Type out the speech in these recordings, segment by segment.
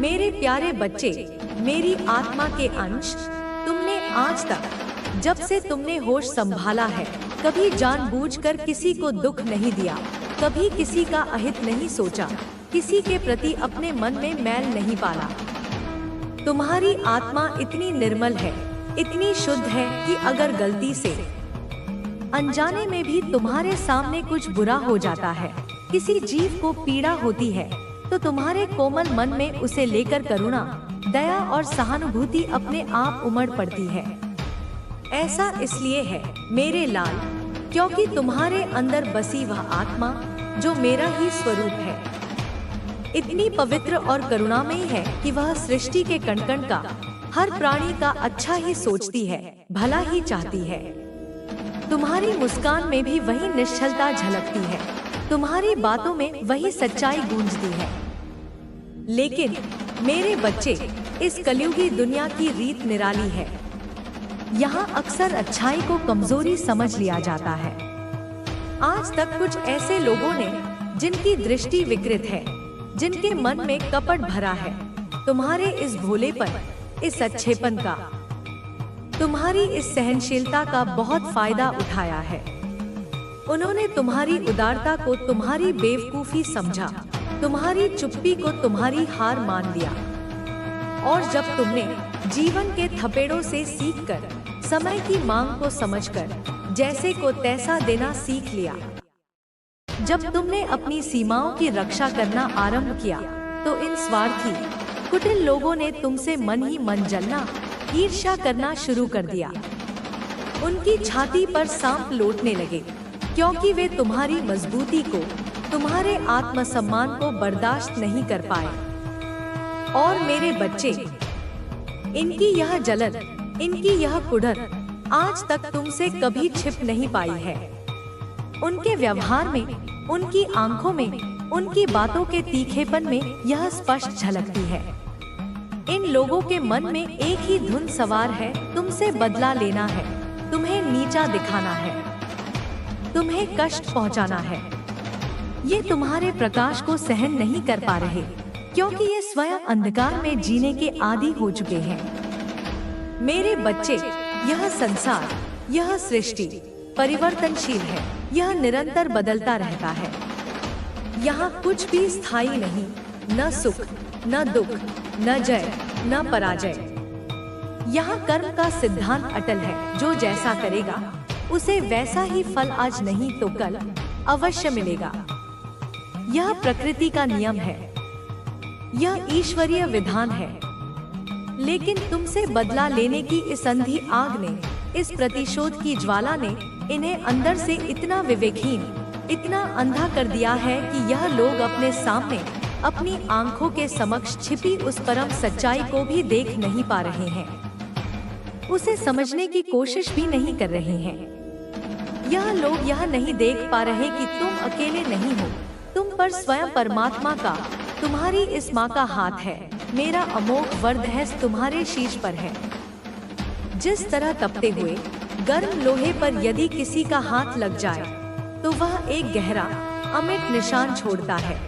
मेरे प्यारे बच्चे, मेरी आत्मा के अंश, तुमने आज तक जब से तुमने होश संभाला है कभी जानबूझकर किसी को दुख नहीं दिया, कभी किसी का अहित नहीं सोचा, किसी के प्रति अपने मन में मैल नहीं पाला। तुम्हारी आत्मा इतनी निर्मल है, इतनी शुद्ध है कि अगर गलती से अनजाने में भी तुम्हारे सामने कुछ बुरा हो जाता है, किसी जीव को पीड़ा होती है, तो तुम्हारे कोमल मन में उसे लेकर करुणा, दया और सहानुभूति अपने आप उमड़ पड़ती है। ऐसा इसलिए है मेरे लाल, क्योंकि तुम्हारे अंदर बसी वह आत्मा जो मेरा ही स्वरूप है इतनी पवित्र और करुणामयी है कि वह सृष्टि के कण-कण का, हर प्राणी का अच्छा ही सोचती है, भला ही चाहती है। तुम्हारी मुस्कान में भी वही निश्चलता झलकती है, तुम्हारी बातों में वही सच्चाई गूंजती है। लेकिन मेरे बच्चे, इस कलयुगी दुनिया की रीत निराली है। यहाँ अक्सर अच्छाई को कमजोरी समझ लिया जाता है। आज तक कुछ ऐसे लोगों ने जिनकी दृष्टि विकृत है, जिनके मन में कपट भरा है, तुम्हारे इस भोलेपन, इस अच्छेपन का, तुम्हारी इस सहनशीलता का बहुत फायदा उठाया है। उन्होंने तुम्हारी उदारता को तुम्हारी बेवकूफी समझा, तुम्हारी चुप्पी को तुम्हारी हार मान लिया। और जब तुमने जीवन के थपेड़ों से सीखकर, समय की मांग को समझकर जैसे को तैसा देना सीख लिया, जब तुमने अपनी सीमाओं की रक्षा करना आरंभ किया, तो इन स्वार्थी कुटिल लोगों ने तुमसे मन ही मन जलना, ईर्ष्या करना शुरू कर दिया। उनकी छाती पर सांप लौटने लगे, क्योंकि वे तुम्हारी मजबूती को, तुम्हारे आत्मसम्मान को बर्दाश्त नहीं कर पाए। और मेरे बच्चे, इनकी यह जलन, इनकी यह कुढ़न आज तक तुमसे कभी छिप नहीं पाई है। उनके व्यवहार में, उनकी आंखों में, उनकी बातों के तीखेपन में यह स्पष्ट झलकती है। इन लोगों के मन में एक ही धुन सवार है, तुमसे बदला लेना है, तुम्हें नीचा दिखाना है, तुम्हें कष्ट पहुंचाना है। ये तुम्हारे प्रकाश को सहन नहीं कर पा रहे, क्योंकि ये स्वयं अंधकार में जीने के आदी हो चुके हैं। मेरे बच्चे, यह संसार, यह सृष्टि परिवर्तनशील है, यह निरंतर बदलता रहता है। यहाँ कुछ भी स्थायी नहीं, न सुख, न दुख, न जय, न पराजय। यहाँ कर्म का सिद्धांत अटल है, जो जैसा करेगा उसे वैसा ही फल आज नहीं तो कल अवश्य मिलेगा। यह प्रकृति का नियम है, यह ईश्वरीय विधान है। लेकिन तुमसे बदला लेने की इस अंधी आग ने, इस प्रतिशोध की ज्वाला ने इन्हें अंदर से इतना विवेकहीन, इतना अंधा कर दिया है कि यह लोग अपने सामने, अपनी आंखों के समक्ष छिपी उस परम सच्चाई को भी देख नहीं पा रहे हैं, उसे समझने की कोशिश भी नहीं कर रहे हैं। यह लोग यह नहीं देख पा रहे कि तुम अकेले नहीं हो, तुम पर स्वयं परमात्मा का, तुम्हारी इस माँ का हाथ है। मेरा अमोघ वरदहस्त तुम्हारे शीश पर है। जिस तरह तपते हुए गर्म लोहे पर यदि किसी का हाथ लग जाए, तो वह एक गहरा, अमिट निशान छोड़ता है,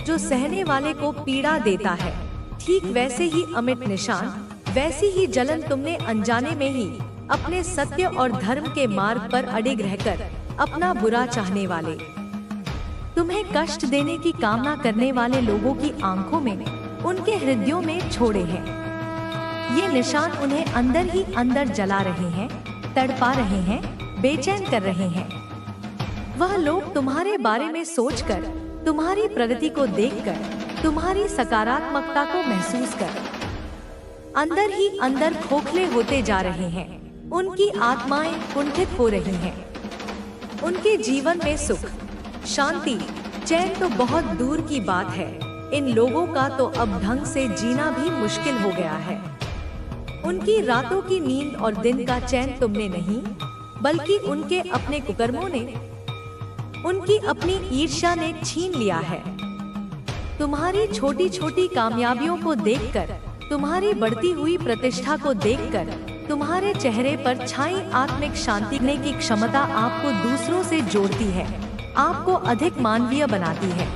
जो सहने वाले को पीड़ा देता है। ठीक वैसे ही अमिट निशान, वैसी ही जलन तुमने अनजाने में ही अपने सत्य और धर्म के मार्ग पर अडिग रहकर अपना बुरा चाहने वाले, तुम्हें कष्ट देने की कामना करने वाले लोगों की आंखों में, उनके हृदयों में छोड़े हैं। ये निशान उन्हें अंदर ही अंदर जला रहे हैं, तड़पा रहे हैं, बेचैन कर रहे हैं। वह लोग तुम्हारे बारे में सोचकर, तुम्हारी प्रगति को देखकर, तुम्हारी सकारात्मकता को महसूस कर अंदर ही अंदर खोखले होते जा रहे हैं। उनकी आत्माएं कुंठित हो रही हैं। उनके जीवन में सुख, शांति, चैन तो बहुत दूर की बात है। इन लोगों का तो अब ढंग से जीना भी मुश्किल हो गया है। उनकी रातों की नींद और दिन का चैन तुमने नहीं, बल्कि उनके अपने कुकर्मों ने, उनकी अपनी ईर्ष्या ने छीन लिया है। तुम्हारी छोटी छोटी कामयाबियों को देखकर, तुम्हारी बढ़ती हुई प्रतिष्ठा को देखकर, तुम्हारे चेहरे पर छाई आत्मिक शांति ने की क्षमता आपको दूसरों से जोड़ती है, आपको अधिक मानवीय बनाती है।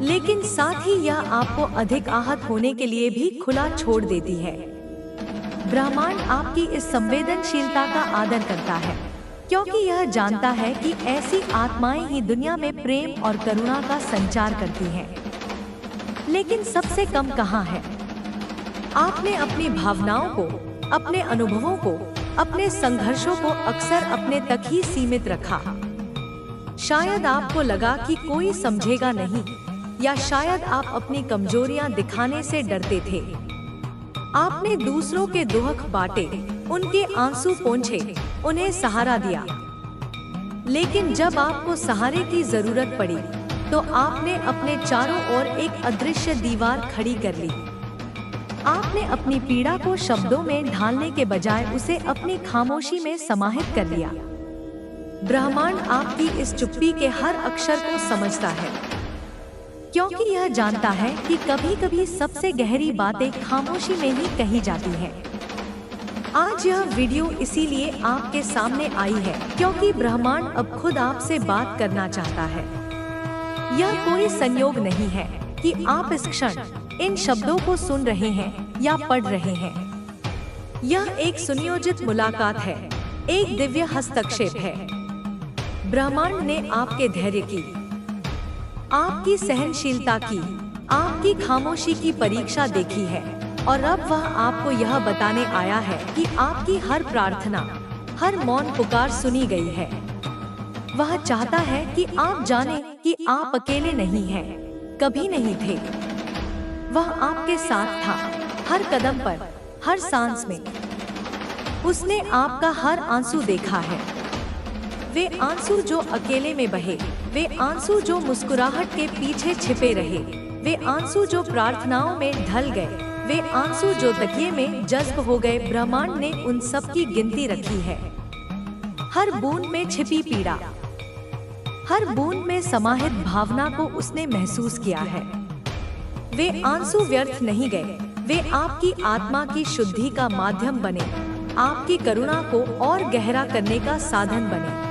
लेकिन साथ ही यह आपको अधिक आहत होने के लिए भी खुला छोड़ देती है। ब्रह्मांड आपकी इस संवेदनशीलता का आदर करता है, क्योंकि यह जानता है कि ऐसी आत्माएं ही दुनिया में प्रेम और करुणा का संचार करती हैं। लेकिन सबसे कम कहाँ है? आपने अपनी भावनाओं को, अपने अनुभवों को, अपने संघर्षों को अक्सर अपने तक ही सीमित रखा। शायद आपको लगा कि कोई समझेगा नहीं, या शायद आप अपनी कमजोरियां दिखाने से डरते थे। आपने दूसरों के दुख बांटे, उनके आंसू पोंछे, उन्हें सहारा दिया। लेकिन जब आपको सहारे की जरूरत पड़ी, तो आपने अपने चारों ओर एक अदृश्य दीवार खड़ी कर ली। आपने अपनी पीड़ा को शब्दों में ढालने के बजाय उसे अपनी खामोशी में समाहित कर लिया। ब्रह्मांड आपकी इस चुप्पी के हर अक्षर को समझता है, क्योंकि यह जानता है कि कभी-कभी सबसे गहरी बातें खामोशी में ही कही जाती हैं। आज यह वीडियो इसीलिए आपके सामने आई है, क्योंकि ब्रह्मांड अब खुद आपसे बात करना चाहता है। यह कोई संयोग नहीं है कि आप इस क्षण इन शब्दों को सुन रहे हैं या पढ़ रहे हैं। यह एक सुनियोजित मुलाकात है, एक दिव्य हस्तक्षेप है। ब्रह्मांड ने आपके धैर्य की, आपकी सहनशीलता की, आपकी खामोशी की परीक्षा देखी है, और अब वह आपको यह बताने आया है कि आपकी हर प्रार्थना, हर मौन पुकार सुनी गई है। वह चाहता है कि आप जानें कि आप अकेले नहीं हैं, कभी नहीं थे। वह आपके साथ था, हर कदम पर, हर सांस में। उसने आपका हर आंसू देखा है। वे आंसू जो अकेले में बहे, वे आंसू जो मुस्कुराहट के पीछे छिपे रहे, वे आंसू जो प्रार्थनाओं में ढल गए, वे आंसू जो तकिए में जज्ब हो गए। ब्रह्मांड ने उन सब की गिनती रखी है। हर बूंद में छिपी पीड़ा, हर बूंद में समाहित भावना को उसने महसूस किया है। वे आंसू व्यर्थ नहीं गए, वे आपकी आत्मा की शुद्धि का माध्यम बने, आपकी करुणा को और गहरा करने का साधन बने।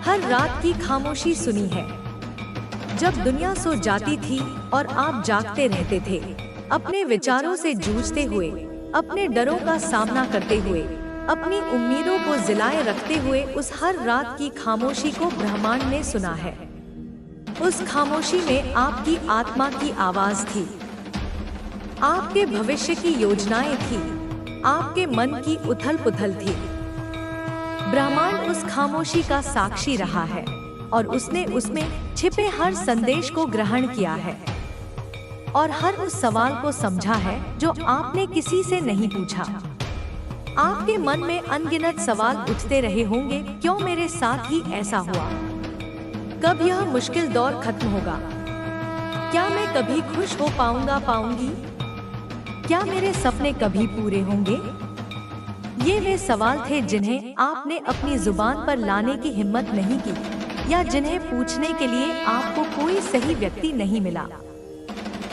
हर रात की खामोशी सुनी है, जब दुनिया सो जाती थी और आप जागते रहते थे, अपने विचारों से जूझते हुए, अपने डरों का सामना करते हुए, अपनी उम्मीदों को जिलाए रखते हुए। उस हर रात की खामोशी को ब्रह्मांड ने सुना है। उस खामोशी में आपकी आत्मा की आवाज थी, आपके भविष्य की योजनाएं थी, आपके मन की उथल-पुथल थी। ब्रह्मांड उस खामोशी का साक्षी रहा है, और उसने उसमें छिपे हर संदेश को ग्रहण किया है, और हर उस सवाल को समझा है जो आपने किसी से नहीं पूछा। आपके मन में अनगिनत सवाल उठते रहे होंगे, क्यों मेरे साथ ही ऐसा हुआ? कब यह मुश्किल दौर खत्म होगा? क्या मैं कभी खुश हो पाऊंगी? क्या मेरे सपने कभी पूरे होंगे? ये वे सवाल थे जिन्हें आपने अपनी जुबान पर लाने की हिम्मत नहीं की, या जिन्हें पूछने के लिए आपको कोई सही व्यक्ति नहीं मिला।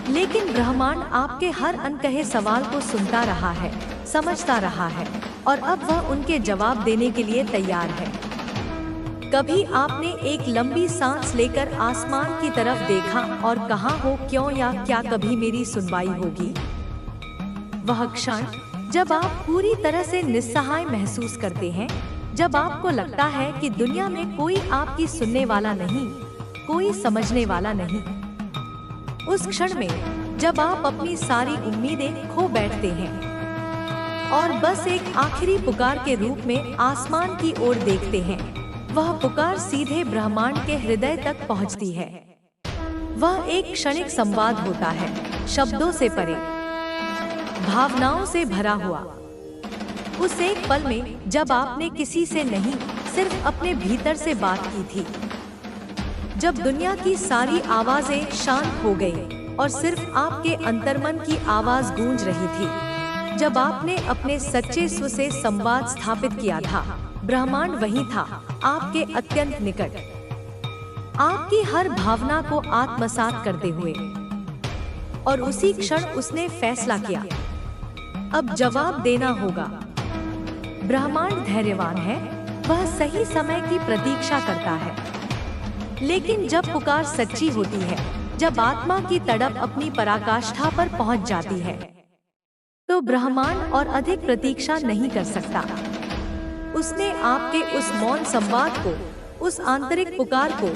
लेकिन ब्रह्मांड आपके हर अनकहे सवाल को सुनता रहा है, समझता रहा है, और अब वह उनके जवाब देने के लिए तैयार है। कभी आपने एक लंबी सांस लेकर आसमान की तरफ देखा और कहा हो, क्यों या क्या कभी मेरी सुनवाई होगी? वह क्षण जब आप पूरी तरह से निस्सहाय महसूस करते हैं, जब आपको लगता है कि दुनिया में कोई आपकी सुनने वाला नहीं, कोई समझने वाला नहीं। उस क्षण में जब आप अपनी सारी उम्मीदें खो बैठते हैं और बस एक आखिरी पुकार के रूप में आसमान की ओर देखते हैं, वह पुकार सीधे ब्रह्मांड के हृदय तक पहुंचती है। वह एक क्षणिक संवाद होता है, शब्दों से परे, भावनाओं से भरा हुआ। उस एक पल में जब आपने किसी से नहीं, सिर्फ अपने भीतर से बात की थी, जब दुनिया की सारी आवाजें शांत हो गईं और सिर्फ आपके अंतर्मन की आवाज गूंज रही थी, जब आपने अपने सच्चे स्व से संवाद स्थापित किया था, ब्रह्मांड वहीं था, आपके अत्यंत निकट, आपकी हर भावना को आत्मसात करते हुए। और उसी क्षण उसने फैसला किया, अब जवाब देना होगा। ब्रह्मांड धैर्यवान है, वह सही समय की प्रतीक्षा करता है। लेकिन जब पुकार सच्ची होती है, जब आत्मा की तड़प अपनी पराकाष्ठा पर पहुंच जाती है तो ब्रह्मांड और अधिक प्रतीक्षा नहीं कर सकता। उसने आपके उस मौन संवाद को, उस आंतरिक पुकार को,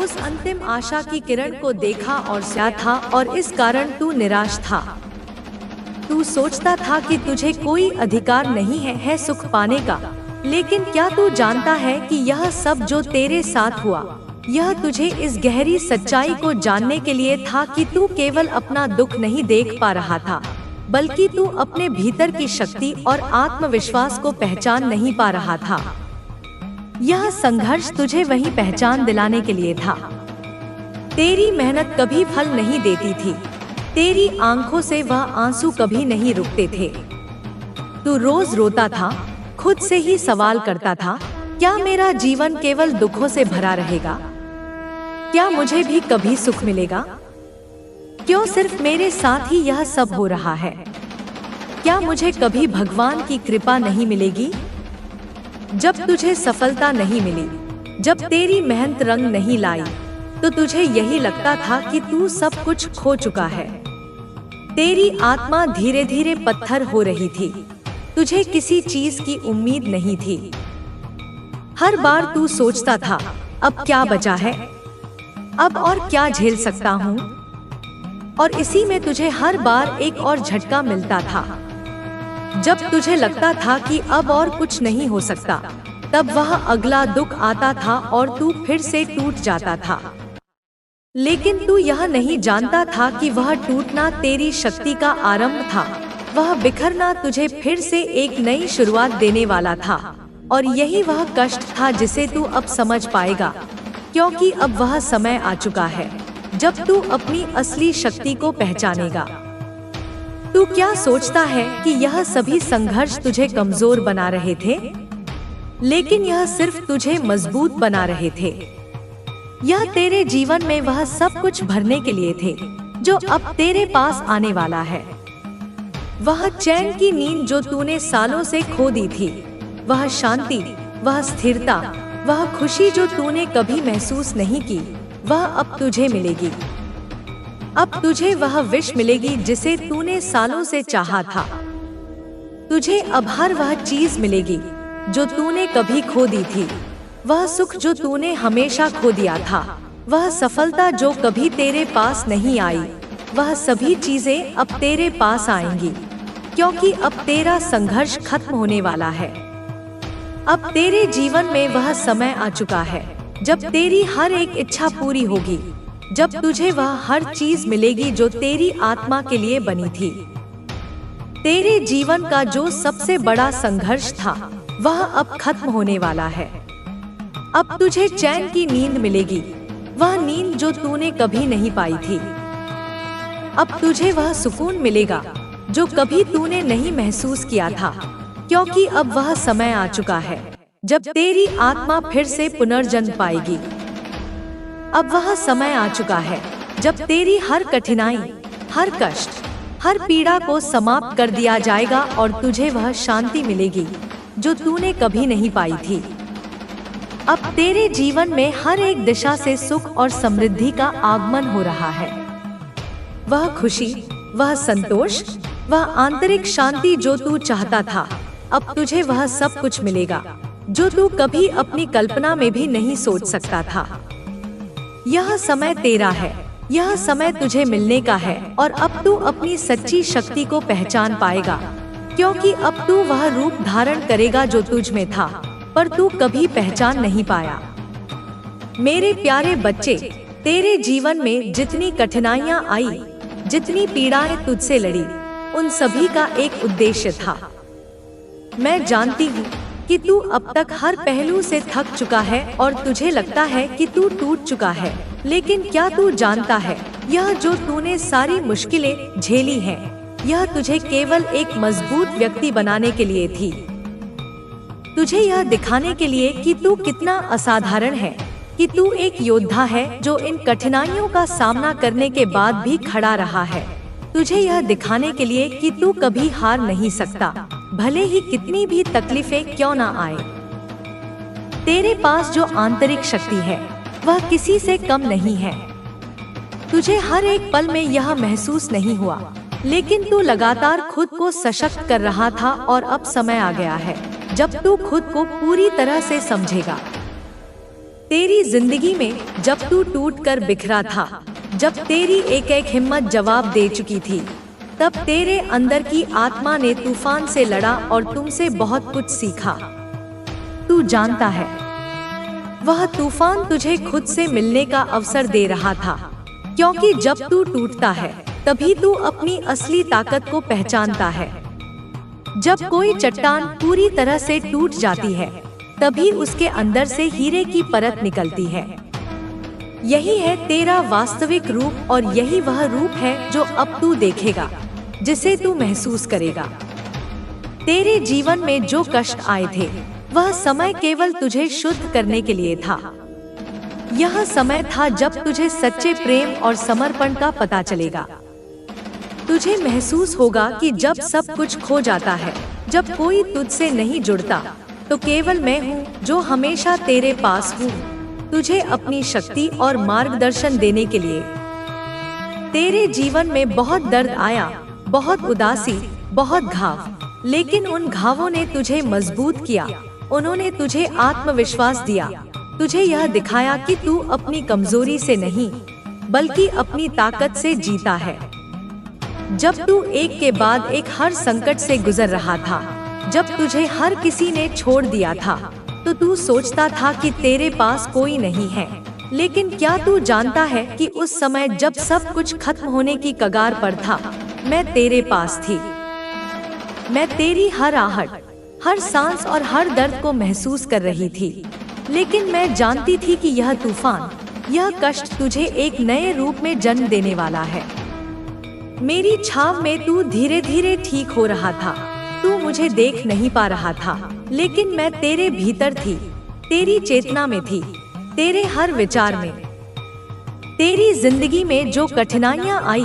उस अंतिम आशा की किरण को देखा और क्या था, और इस कारण तू निराश था। तू सोचता था कि तुझे कोई अधिकार नहीं है सुख पाने का, लेकिन क्या तू जानता है कि यह सब जो तेरे साथ हुआ, यह तुझे इस गहरी सच्चाई को जानने के लिए था कि तू केवल अपना दुख नहीं देख पा रहा था, बल्कि तू अपने भीतर की शक्ति और आत्मविश्वास को पहचान नहीं पा रहा था। यह संघर्ष तुझे वही पहचान दिलाने के लिए था। तेरी मेहनत कभी फल नहीं देती थी, तेरी आंखों से वह आंसू कभी नहीं रुकते थे। तू रोज रोता था, खुद से ही सवाल करता था, क्या मेरा जीवन केवल दुखों से भरा रहेगा? क्या मुझे भी कभी सुख मिलेगा? क्यों सिर्फ मेरे साथ ही यह सब हो रहा है? क्या मुझे कभी भगवान की कृपा नहीं मिलेगी? जब तुझे सफलता नहीं मिली, जब तेरी मेहनत रंग नहीं लाई, तो तुझे यही लगता था कि तू सब कुछ खो चुका है। तेरी आत्मा धीरे धीरे पत्थर हो रही थी, तुझे किसी चीज की उम्मीद नहीं थी। हर बार तू सोचता था, अब क्या बचा है, अब और क्या झेल सकता हूँ, और इसी में तुझे हर बार एक और झटका मिलता था। जब तुझे लगता था कि अब और कुछ नहीं हो सकता, तब वह अगला दुख आता था और तू फिर से टूट जाता था। लेकिन तू यह नहीं जानता था कि वह टूटना तेरी शक्ति का आरंभ था, वह बिखरना तुझे फिर से एक नई शुरुआत देने वाला था। और यही वह कष्ट था जिसे तू अब समझ पाएगा, क्योंकि अब वह समय आ चुका है जब तू अपनी असली शक्ति को पहचानेगा। तू क्या सोचता है कि यह सभी संघर्ष तुझे कमजोर बना रहे थे? लेकिन यह सिर्फ तुझे मजबूत बना रहे थे। यह तेरे जीवन में वह सब कुछ भरने के लिए थे जो अब तेरे पास आने वाला है। वह चैन की नींद जो तूने सालों से खो दी थी, वह शांति, वह स्थिरता, वह खुशी जो तूने कभी महसूस नहीं की, वह अब तुझे मिलेगी। अब तुझे वह विश मिलेगी जिसे तूने सालों से चाहा था। तुझे अब हर वह चीज मिलेगी जो तूने कभी खो दी थी, वह सुख जो तूने हमेशा खो दिया था, वह सफलता जो कभी तेरे पास नहीं आई, वह सभी चीजें अब तेरे पास आएंगी, क्योंकि अब तेरा संघर्ष खत्म होने वाला है। अब तेरे जीवन में वह समय आ चुका है जब तेरी हर एक इच्छा पूरी होगी, जब तुझे वह हर चीज मिलेगी जो तेरी आत्मा के लिए बनी थी। तेरे जीवन का जो सबसे बड़ा संघर्ष था, वह अब खत्म होने वाला है। अब तुझे चैन की नींद मिलेगी, वह नींद जो तूने कभी नहीं पाई थी। अब तुझे वह सुकून मिलेगा जो कभी तूने नहीं महसूस किया था, क्योंकि अब वह समय आ चुका है जब तेरी आत्मा फिर से पुनर्जन्म पाएगी। अब वह समय आ चुका है जब तेरी हर कठिनाई, हर कष्ट, हर पीड़ा को समाप्त कर दिया जाएगा और तुझे वह शांति मिलेगी जो तूने कभी नहीं पाई थी। अब तेरे जीवन में हर एक दिशा से सुख और समृद्धि का आगमन हो रहा है। वह खुशी, वह संतोष, वह आंतरिक शांति जो तू चाहता था, अब तुझे वह सब कुछ मिलेगा जो तू कभी अपनी कल्पना में भी नहीं सोच सकता था। यह समय तेरा है, यह समय तुझे मिलने का है, और अब तू अपनी सच्ची शक्ति को पहचान पाएगा, क्योंकि अब तू वह रूप धारण करेगा जो तुझ में था, पर तू कभी पहचान नहीं पाया। मेरे प्यारे बच्चे, तेरे जीवन में जितनी कठिनाइयां आई, जितनी पीड़ाएं तुझसे लड़ी, उन सभी का एक उद्देश्य था। मैं जानती हूँ कि तू अब तक हर पहलू से थक चुका है और तुझे लगता है कि तू टूट चुका है, लेकिन क्या तू जानता है, यह जो तूने सारी मुश्किलें झेली हैं, यह तुझे केवल एक मजबूत व्यक्ति बनाने के लिए थी। तुझे यह दिखाने के लिए कि तू कितना असाधारण है, कि तू एक योद्धा है जो इन कठिनाइयों का सामना करने के बाद भी खड़ा रहा है। तुझे यह दिखाने के लिए कि तू कभी हार नहीं सकता, भले ही कितनी भी तकलीफें क्यों ना आए। तेरे पास जो आंतरिक शक्ति है, वह किसी से कम नहीं है। तुझे हर एक पल में यह महसूस नहीं हुआ, लेकिन तू लगातार खुद को सशक्त कर रहा था और अब समय आ गया है जब तू खुद को पूरी तरह से समझेगा। तेरी जिंदगी में जब तू टूट कर बिखरा था, जब तेरी एक एक हिम्मत जवाब दे चुकी थी, तब तेरे अंदर की आत्मा ने तूफान से लड़ा और तुमसे बहुत कुछ सीखा। तू जानता है, वह तूफान तुझे खुद से मिलने का अवसर दे रहा था, क्योंकि जब तू टूटता है तभी तू अपनी असली ताकत को पहचानता है। जब कोई चट्टान पूरी तरह से टूट जाती है, तभी उसके अंदर से हीरे की परत निकलती है। यही है तेरा वास्तविक रूप और यही वह रूप है जो अब तू देखेगा, जिसे तू महसूस करेगा। तेरे जीवन में जो कष्ट आए थे, वह समय केवल तुझे शुद्ध करने के लिए था। यह समय था जब तुझे सच्चे प्रेम और समर्पण का पता चलेगा। तुझे महसूस होगा कि जब सब कुछ खो जाता है, जब कोई तुझसे नहीं जुड़ता, तो केवल मैं हूँ जो हमेशा तेरे पास हूँ, तुझे अपनी शक्ति और मार्गदर्शन देने के लिए। तेरे जीवन में बहुत दर्द आया, बहुत उदासी, बहुत घाव, लेकिन उन घावों ने तुझे मजबूत किया। उन्होंने तुझे आत्मविश्वास दिया, तुझे यह दिखाया कि तू अपनी कमजोरी से नहीं, बल्कि अपनी ताकत से जीता है। जब तू एक के बाद एक हर संकट से गुजर रहा था, जब तुझे हर किसी ने छोड़ दिया था, तो तू सोचता था कि तेरे पास कोई नहीं है। लेकिन क्या तू जानता है कि उस समय जब सब कुछ खत्म होने की कगार पर था, मैं तेरे पास थी। मैं तेरी हर आहट, हर सांस और हर दर्द को महसूस कर रही थी, लेकिन मैं जानती थी कि यह तूफान, यह कष्ट तुझे एक नए रूप में जन्म देने वाला है। मेरी छाव में तू धीरे धीरे ठीक हो रहा था। तू मुझे देख नहीं पा रहा था, लेकिन मैं तेरे भीतर थी, तेरी चेतना में थी, तेरे हर विचार में। तेरी जिंदगी में जो कठिनाइयां आई,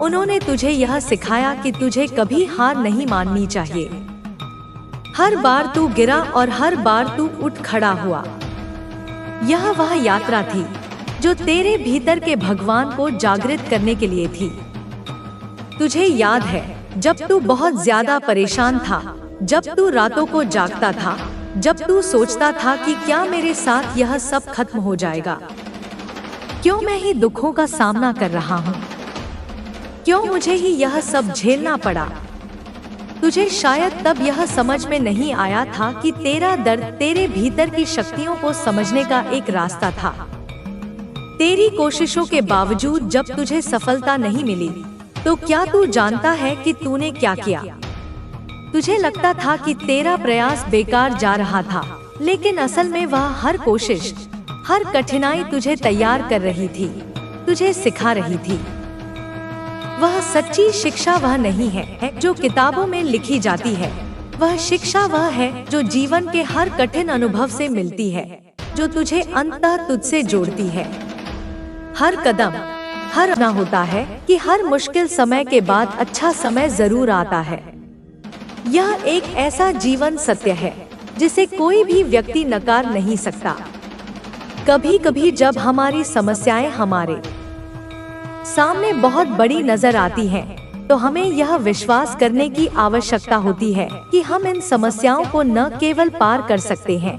उन्होंने तुझे यह सिखाया कि तुझे कभी हार नहीं माननी चाहिए। हर बार तू गिरा और हर बार तू उठ खड़ा हुआ। यह वह यात्रा थी जो तेरे भीतर के भगवान को जागृत करने के लिए थी। तुझे याद है, जब तू बहुत ज्यादा परेशान था, जब तू रातों को जागता था, जब तू सोचता था कि क्या मेरे साथ यह सब खत्म हो जाएगा? क्यों मैं ही दुखों का सामना कर रहा हूँ? क्यों मुझे ही यह सब झेलना पड़ा? तुझे शायद तब यह समझ में नहीं आया था कि तेरा दर्द तेरे भीतर की शक्तियों को समझने का एक रास्ता था। तेरी कोशिशों के बावजूद जब तुझे सफलता नहीं मिली, तो क्या तू जानता है कि तूने क्या किया? तुझे लगता था कि तेरा प्रयास बेकार जा रहा था, लेकिन असल में वह हर कोशिश, हर कठिनाई तुझे तैयार कर रही थी, तुझे सिखा रही थी। वह सच्ची शिक्षा वह नहीं है जो किताबों में लिखी जाती है। वह शिक्षा वह है जो जीवन के हर कठिन अनुभव से मिलती है, जो तुझे अंततः तुझसे जोड़ती है। हर कदम, हर ना होता है कि हर मुश्किल समय के बाद अच्छा समय जरूर आता है। यह एक ऐसा जीवन सत्य है जिसे कोई भी व्यक्ति नकार नहीं सकता। कभी कभी जब हमारी समस्याएं हमारे सामने बहुत बड़ी नजर आती हैं, तो हमें यह विश्वास करने की आवश्यकता होती है कि हम इन समस्याओं को न केवल पार कर सकते हैं,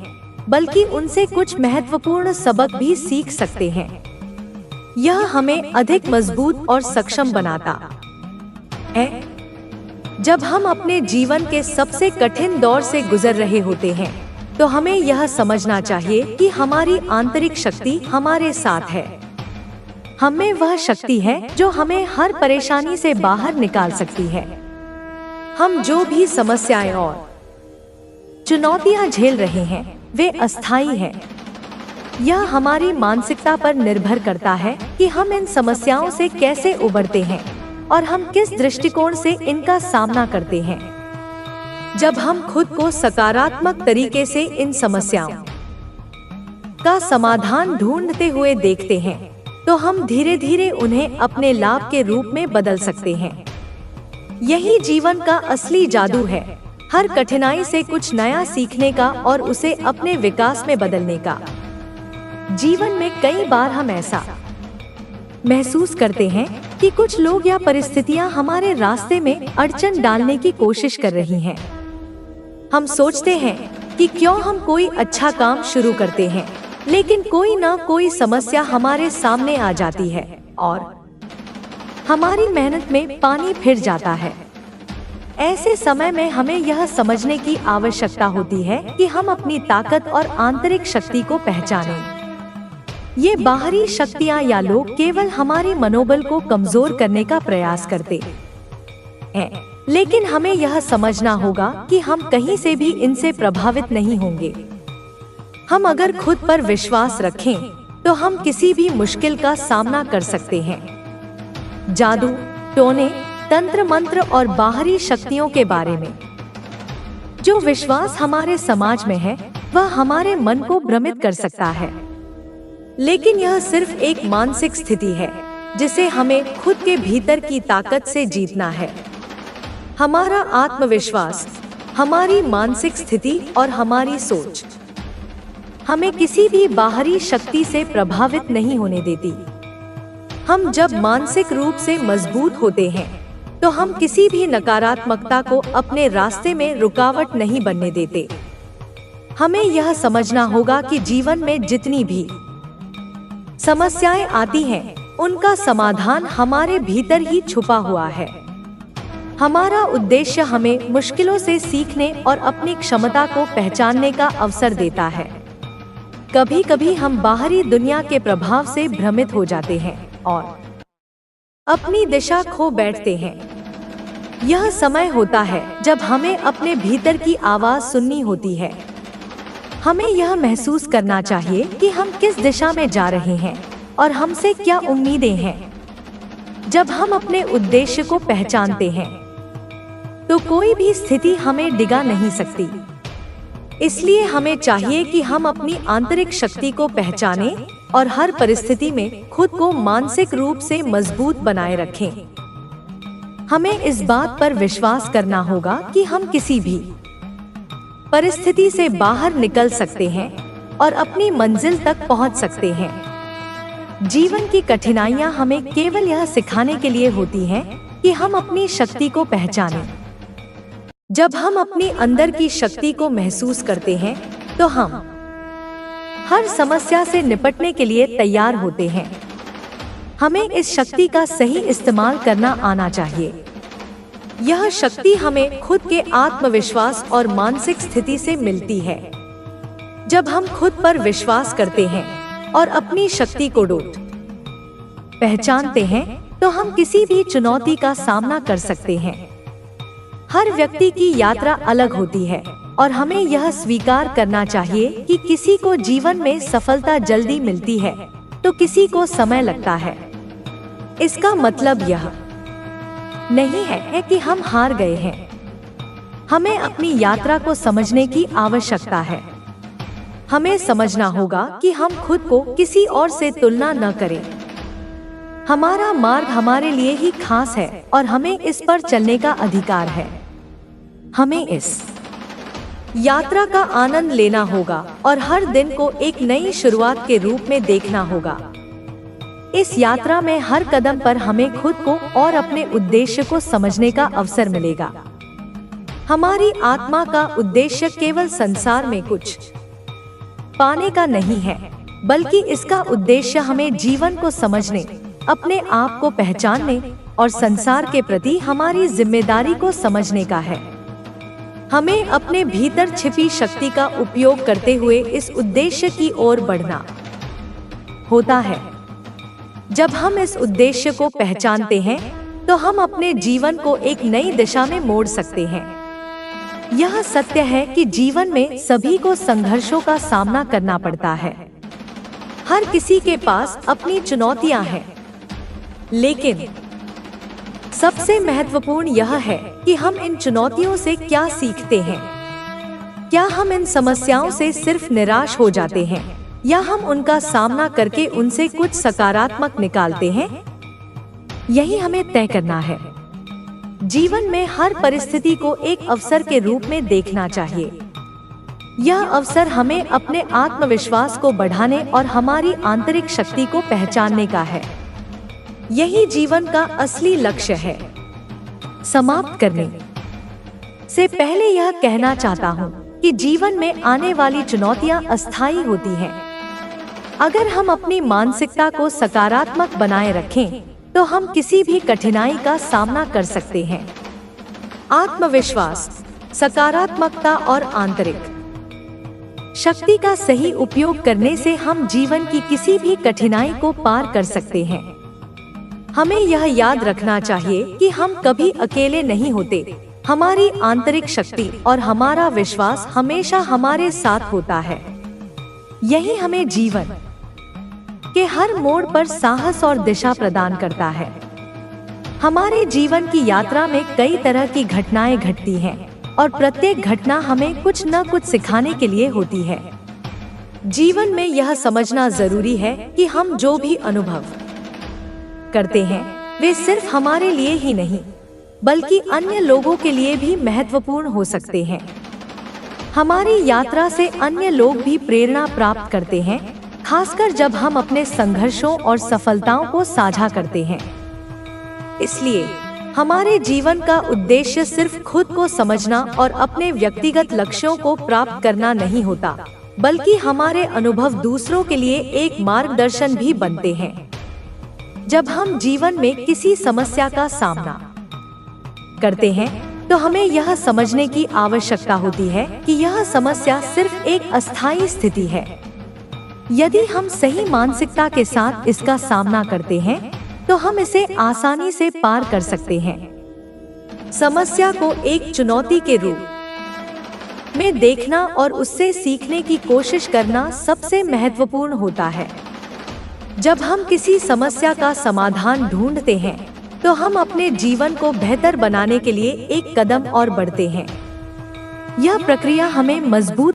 बल्कि उनसे कुछ महत्वपूर्ण सबक भी सीख सकते हैं। यह हमें अधिक मजबूत और सक्षम बनाता है। जब हम अपने जीवन के सबसे कठिन दौर से गुजर रहे होते हैं, तो हमें यह समझना चाहिए कि हमारी आंतरिक शक्ति हमारे साथ है। हमें वह शक्ति है जो हमें हर परेशानी से बाहर निकाल सकती है। हम जो भी समस्याएं और चुनौतियां झेल रहे हैं, वे अस्थायी हैं। यह हमारी मानसिकता पर निर्भर करता है कि हम इन समस्याओं से कैसे उबरते हैं और हम किस दृष्टिकोण से इनका सामना करते हैं। जब हम खुद को सकारात्मक तरीके से इन समस्याओं का समाधान ढूंढते हुए देखते हैं, तो हम धीरे धीरे उन्हें अपने लाभ के रूप में बदल सकते हैं। यही जीवन का असली जादू है, हर कठिनाई से कुछ नया सीखने का और उसे अपने विकास में बदलने का। जीवन में कई बार हम ऐसा महसूस करते हैं कि कुछ लोग या परिस्थितियां हमारे रास्ते में अड़चन डालने की कोशिश कर रही हैं। हम सोचते हैं कि क्यों हम कोई अच्छा काम शुरू करते हैं, लेकिन कोई ना कोई समस्या हमारे सामने आ जाती है और हमारी मेहनत में पानी फिर जाता है। ऐसे समय में हमें यह समझने की आवश्यकता होती है कि हम अपनी ताकत और आंतरिक शक्ति को पहचानें। ये बाहरी शक्तियाँ या लोग केवल हमारे मनोबल को कमजोर करने का प्रयास करते हैं, लेकिन हमें यह समझना होगा कि हम कहीं से भी इनसे प्रभावित नहीं होंगे। हम अगर खुद पर विश्वास रखें तो हम किसी भी मुश्किल का सामना कर सकते हैं। जादू, टोने, तंत्र मंत्र और बाहरी शक्तियों के बारे में जो विश्वास हमारे समाज में है वह हमारे मन को भ्रमित कर सकता है, लेकिन यह सिर्फ एक मानसिक स्थिति है जिसे हमें खुद के भीतर की ताकत से जीतना है। हमारा आत्मविश्वास, हमारी मानसिक स्थिति और हमारी सोच हमें किसी भी बाहरी शक्ति से प्रभावित नहीं होने देती। हम जब मानसिक रूप से मजबूत होते हैं तो हम किसी भी नकारात्मकता को अपने रास्ते में रुकावट नहीं बनने देते। हमें यह समझना होगा कि जीवन में जितनी भी समस्याएं आती हैं, उनका समाधान हमारे भीतर ही छुपा हुआ है। हमारा उद्देश्य हमें मुश्किलों से सीखने और अपनी क्षमता को पहचानने का अवसर देता है। कभी कभी हम बाहरी दुनिया के प्रभाव से भ्रमित हो जाते हैं और अपनी दिशा खो बैठते हैं। यह समय होता है जब हमें अपने भीतर की आवाज सुननी होती है। हमें यह महसूस करना चाहिए कि हम किस दिशा में जा रहे हैं और हमसे क्या उम्मीदें हैं। जब हम अपने उद्देश्य को पहचानते हैं तो कोई भी स्थिति हमें डिगा नहीं सकती। इसलिए हमें चाहिए कि हम अपनी आंतरिक शक्ति को पहचानें और हर परिस्थिति में खुद को मानसिक रूप से मजबूत बनाए रखें। हमें इस बात पर विश्वास करना होगा कि हम किसी भी परिस्थिति से बाहर निकल सकते हैं और अपनी मंजिल तक पहुंच सकते हैं। जीवन की कठिनाइयां हमें केवल यह सिखाने के लिए होती हैं कि हम अपनी शक्ति को पहचानें। जब हम अपनी अंदर की शक्ति को महसूस करते हैं तो हम हर समस्या से निपटने के लिए तैयार होते हैं। हमें इस शक्ति का सही इस्तेमाल करना आना चाहिए। यह शक्ति हमें खुद के आत्मविश्वास और मानसिक स्थिति से मिलती है। जब हम खुद पर विश्वास करते हैं और अपनी शक्ति को पहचानते हैं तो हम किसी भी चुनौती का सामना कर सकते हैं। हर व्यक्ति की यात्रा अलग होती है और हमें यह स्वीकार करना चाहिए कि किसी को जीवन में सफलता जल्दी मिलती है तो किसी को समय लगता है। इसका मतलब यह नहीं है कि हम हार गए हैं। हमें अपनी यात्रा को समझने की आवश्यकता है। हमें समझना होगा कि हम खुद को किसी और से तुलना न करें। हमारा मार्ग हमारे लिए ही खास है और हमें इस पर चलने का अधिकार है। हमें इस यात्रा का आनंद लेना होगा और हर दिन को एक नई शुरुआत के रूप में देखना होगा। इस यात्रा में हर कदम पर हमें खुद को और अपने उद्देश्य को समझने का अवसर मिलेगा। हमारी आत्मा का उद्देश्य केवल संसार में कुछ पाने का नहीं है, बल्कि इसका उद्देश्य हमें जीवन को समझने, अपने आप को पहचानने और संसार के प्रति हमारी जिम्मेदारी को समझने का है। हमें अपने भीतर छिपी शक्ति का उपयोग करते हुए इस उद्देश्य की ओर बढ़ना होता है। जब हम इस उद्देश्य को पहचानते हैं तो हम अपने जीवन को एक नई दिशा में मोड़ सकते हैं। यह सत्य है कि जीवन में सभी को संघर्षों का सामना करना पड़ता है। हर किसी के पास अपनी चुनौतियां हैं, लेकिन सबसे महत्वपूर्ण यह है कि हम इन चुनौतियों से क्या सीखते हैं। क्या हम इन समस्याओं से सिर्फ निराश हो जाते हैं या हम उनका सामना करके उनसे कुछ सकारात्मक निकालते हैं? यही हमें तय करना है। जीवन में हर परिस्थिति को एक अवसर के रूप में देखना चाहिए। यह अवसर हमें अपने आत्मविश्वास को बढ़ाने और हमारी आंतरिक शक्ति को पहचानने का है। यही जीवन का असली लक्ष्य है। समाप्त करने से पहले यह कहना चाहता हूँ कि जीवन में आने वाली चुनौतियाँ अस्थायी होती हैं। अगर हम अपनी मानसिकता को सकारात्मक बनाए रखें, तो हम किसी भी कठिनाई का सामना कर सकते हैं। आत्मविश्वास, सकारात्मकता और आंतरिक शक्ति का सही उपयोग करने से हम जीवन की किसी भी कठिनाई को पार कर सकते हैं। हमें यह याद रखना चाहिए कि हम कभी अकेले नहीं होते। हमारी आंतरिक शक्ति और हमारा विश्वास हमेशा हमारे साथ होता है। यही हमें जीवन के हर मोड़ पर साहस और दिशा प्रदान करता है। हमारे जीवन की यात्रा में कई तरह की घटनाएं घटती हैं और प्रत्येक घटना हमें कुछ न कुछ सिखाने के लिए होती है। जीवन में यह समझना जरूरी है कि हम जो भी अनुभव करते हैं वे सिर्फ हमारे लिए ही नहीं बल्कि अन्य लोगों के लिए भी महत्वपूर्ण हो सकते हैं। हमारी यात्रा से अन्य लोग भी प्रेरणा प्राप्त करते हैं, खासकर जब हम अपने संघर्षों और सफलताओं को साझा करते हैं। इसलिए हमारे जीवन का उद्देश्य सिर्फ खुद को समझना और अपने व्यक्तिगत लक्ष्यों को प्राप्त करना नहीं होता, बल्कि हमारे अनुभव दूसरों के लिए एक मार्गदर्शन भी बनते हैं। जब हम जीवन में किसी समस्या का सामना करते हैं, तो हमें यह समझने की आवश्यकता होती है कि यह समस्या सिर्फ एक अस्थायी स्थिति है। यदि हम सही मानसिकता के साथ इसका सामना करते हैं, तो हम इसे आसानी से पार कर सकते हैं। समस्या को एक चुनौती के रूप में देखना और उससे सीखने की कोशिश करना सबसे महत्वपूर्ण होता है। जब हम किसी समस्या का समाधान ढूंढते हैं, तो हम अपने जीवन को बेहतर बनाने के लिए एक कदम और बढ़ते हैं। यह प्रक्रिया हमें मजबूत